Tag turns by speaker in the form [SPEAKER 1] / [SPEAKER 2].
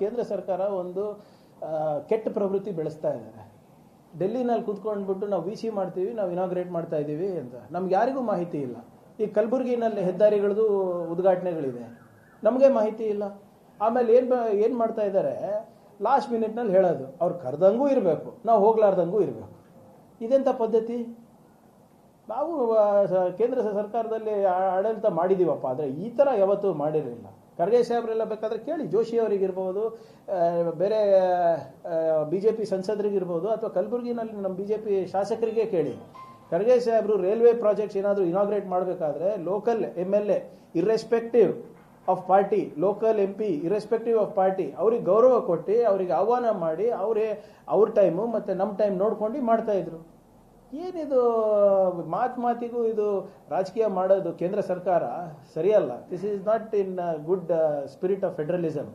[SPEAKER 1] ಕೇಂದ್ರ ಸರ್ಕಾರ ಒಂದು ಕೆಟ್ಟ ಪ್ರವೃತ್ತಿ ಬೆಳೆಸ್ತಾ ಇದ್ದಾರೆ. ಡೆಲ್ಲಿನಲ್ಲಿ ಕೂತ್ಕೊಂಡ್ಬಿಟ್ಟು ನಾವು ವಿ ಸಿ ಮಾಡ್ತೀವಿ, ನಾವು ಇನಾಗ್ರೇಟ್ ಮಾಡ್ತಾ ಇದ್ದೀವಿ ಅಂತ ನಮ್ಗೆ ಯಾರಿಗೂ ಮಾಹಿತಿ ಇಲ್ಲ. ಈ ಕಲಬುರಗಿನಲ್ಲಿ ಹೆದ್ದಾರಿಗಳದ್ದು ಉದ್ಘಾಟನೆಗಳಿದೆ, ನಮಗೆ ಮಾಹಿತಿ ಇಲ್ಲ. ಆಮೇಲೆ ಏನು ಮಾಡ್ತಾ ಇದ್ದಾರೆ, ಲಾಸ್ಟ್ ಮಿನಿಟ್ನಲ್ಲಿ ಹೇಳೋದು ಅವ್ರು ಕರೆದಂಗೂ ಇರಬೇಕು, ನಾವು ಹೋಗ್ಲಾರ್ದಂಗೂ ಇರಬೇಕು. ಇದೆಂಥ ಪದ್ಧತಿ? ನಾವು ಕೇಂದ್ರ ಸರ್ಕಾರದಲ್ಲಿ ಆಡಳಿತ ಮಾಡಿದ್ದೀವಪ್ಪ, ಆದರೆ ಈ ಥರ ಯಾವತ್ತೂ ಮಾಡಿರಲಿಲ್ಲ. ಖರ್ಗೆ ಸಾಹೇಬ್ರೆಲ್ಲ ಬೇಕಾದರೆ ಕೇಳಿ, ಜೋಶಿ ಅವರಿಗಿರ್ಬೋದು, ಬೇರೆ BJP ಸಂಸದರಿಗಿರ್ಬೋದು, ಅಥವಾ ಕಲಬುರಗಿನಲ್ಲಿ ನಮ್ಮ BJP ಶಾಸಕರಿಗೆ ಕೇಳಿ. ಖರ್ಗೆ ಸಾಹೇಬರು ರೈಲ್ವೆ ಪ್ರಾಜೆಕ್ಟ್ಸ್ ಏನಾದರೂ ಇನಾಗ್ರೇಟ್ ಮಾಡಬೇಕಾದ್ರೆ local MLA irrespective of party, local MP irrespective of party, ಅವ್ರಿಗೆ ಗೌರವ ಕೊಟ್ಟು ಅವರಿಗೆ ಆಹ್ವಾನ ಮಾಡಿ ಅವ್ರ ಟೈಮು ಮತ್ತು ನಮ್ಮ ಟೈಮ್ ನೋಡ್ಕೊಂಡು ಮಾಡ್ತಾಯಿದ್ರು. ಏನಿದು ಮಾತಿಗೂ ಇದು ರಾಜಕೀಯ ಮಾಡೋದು ಕೇಂದ್ರ ಸರ್ಕಾರ ಸರಿಯಲ್ಲ. This is not in good spirit of federalism.